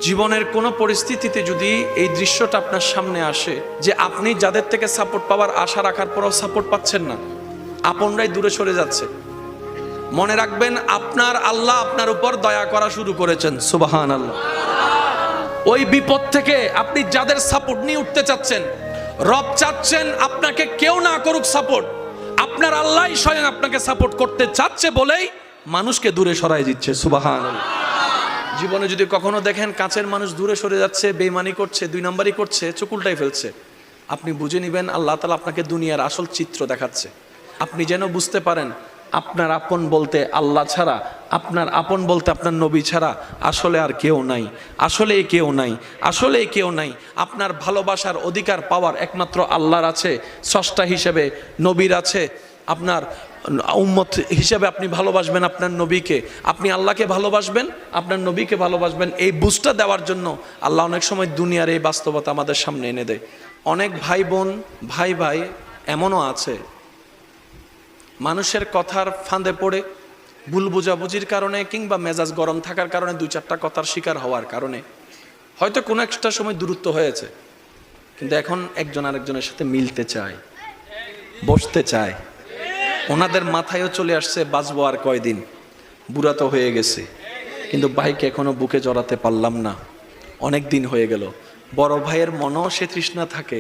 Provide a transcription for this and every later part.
জীবনের কোনো পরিস্থিতিতে যদি এই দৃশ্যটা আপনার সামনে আসে যে আপনি যাদের থেকে সাপোর্ট পাওয়ার আশা রাখার পরেও সাপোর্ট পাচ্ছেন না, আপনরাই দূরে সরে যাচ্ছে, মনে রাখবেন আপনার আল্লাহ আপনার উপর দয়া করা শুরু করেছেন। সুবহানাল্লাহ। ওই বিপদ থেকে আপনি যাদের সাপোর্ট নিয়ে উঠতে চাচ্ছেন, রব চাচ্ছেন আপনাকে কেউ না করুক সাপোর্ট, আপনার আল্লাহই স্বয়ং আপনাকে সাপোর্ট করতে চাচ্ছে বলেই মানুষকে দূরে সরাই দিচ্ছে। সুবহানাল্লাহ। জীবনে যদি কখনো দেখেন কাছের মানুষ দূরে সরে যাচ্ছে, বেঈমানি করছে, দুই নাম্বারই করছে, চোখ উল্টাই ফেলছে, আপনি বুঝে নেবেন আল্লাহ তাআলা আপনাকে দুনিয়ার আসল চিত্র দেখাচ্ছে। আপনি যেন বুঝতে পারেন আপনার আপন বলতে আল্লাহ ছাড়া, আপনার আপন বলতে আপনার নবী ছাড়া আসলে আর কেউ নাই, আসলে কেউ নাই, আসলে কেউ নাই। আপনার ভালোবাসার অধিকার পাওয়ার একমাত্র আল্লাহর আছে, স্রষ্টা হিসেবে নবীর আছে। আপনার উম্মত হিসেবে আপনি ভালোবাসবেন আপনার নবীকে, আপনি আল্লাহকে ভালোবাসবেন, আপনার নবীকে ভালোবাসবেন। এই বুঝটা দেওয়ার জন্য আল্লাহ অনেক সময় দুনিয়ার এই বাস্তবতা আমাদের সামনে এনে দেয়। অনেক ভাই বোন, ভাই ভাই এমনও আছে মানুষের কথার ফাঁদে পড়ে, ভুল বোঝাবুঝির কারণে কিংবা মেজাজ গরম থাকার কারণে দুই চারটা কথার শিকার হওয়ার কারণে হয়তো কোনো একটা সময় দূরত্ব হয়েছে, কিন্তু এখন একজন আরেকজনের সাথে মিলতে চায়, বসতে চায়। ওনাদের মাথায়ও চলে আসছে বাঁচবো আর কয়দিন, বুড়া তো হয়ে গেছে, কিন্তু ভাইকে এখনো বুকে জড়াতে পারলাম না, অনেক দিন হয়ে গেল। বড় ভাইয়ের মনেও সে তৃষ্ণা থাকে,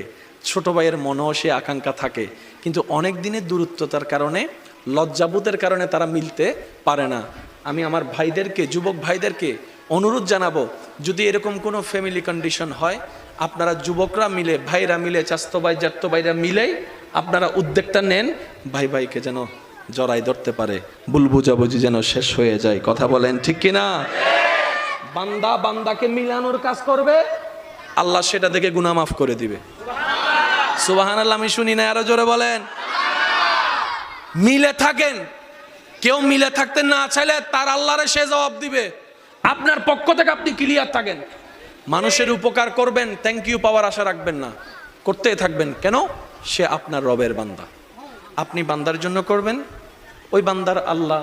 ছোট ভাইয়ের মনেও সে আকাঙ্ক্ষা থাকে, কিন্তু অনেক দিনের দূরত্বতার কারণে, লজ্জাবোধের কারণে তারা মিলতে পারে না। আমি আমার ভাইদেরকে, যুবক ভাইদেরকে অনুরোধ জানাবো, যদি এরকম কোনো ফ্যামিলি কন্ডিশন হয়, আপনারা যুবকরা মিলে, ভাইরা মিলে, চাস্তো ভাই জ্যাঠতো ভাইরা মিলেই আপনারা উদ্যোগটা নেন, ভাই ভাইকে যেন জড়াই ধরতে পারে, ভুল বুঝাবুঝি যেন শেষ হয়ে যায়। কথা বলেন ঠিক কিনা? বান্দা বান্দাকে মিলানোর কাজ করবে, আল্লাহ সেটা দেখে গুনাহ মাফ করে দিবে। সুবহানাল্লাহ। আমি শুনি না, আরো জোরে বলেন। মিলে থাকেন, কেউ মিলে থাকতে না চাইলে তার আল্লাহরে সে জবাব দিবে। আপনার পক্ষ থেকে আপনি ক্লিয়ার থাকেন, মানুষের উপকার করবেন, থ্যাংক ইউ পাওয়ার আশা রাখবেন না, করতেই থাকবেন। কেন? সে আপনার রবের বান্দা, আপনি বান্দার জন্য করবেন, ওই বান্দার আল্লাহ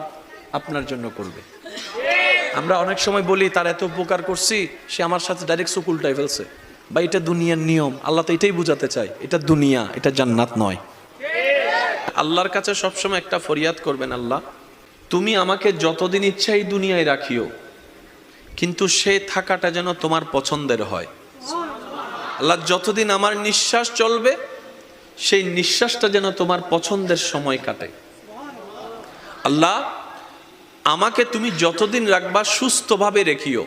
আপনার জন্য করবে। আমরা অনেক সময় বলি তার এত উপকার করছি, সে আমার সাথে ডাইরেক্ট চোখ উল্টাই ফেলছে, বা এটা দুনিয়ার নিয়ম। আল্লাহ তো এটাই বুঝাতে চায়, এটা দুনিয়া, এটা জান্নাত নয়। আল্লাহর কাছে সবসময় একটা ফরিয়াদ করবেন, আল্লাহ তুমি আমাকে যতদিন ইচ্ছা এই দুনিয়ায় রাখিও, কিন্তু সে থাকাটা যেন তোমার পছন্দের হয়। আল্লাহ যতদিন আমার নিঃশ্বাস চলবে, সেই নিঃশ্বাসটা যেন তোমার পছন্দের সময় কাটে। আল্লাহ আমাকে তুমি যতদিন রাখবা সুস্থভাবে রেখিও,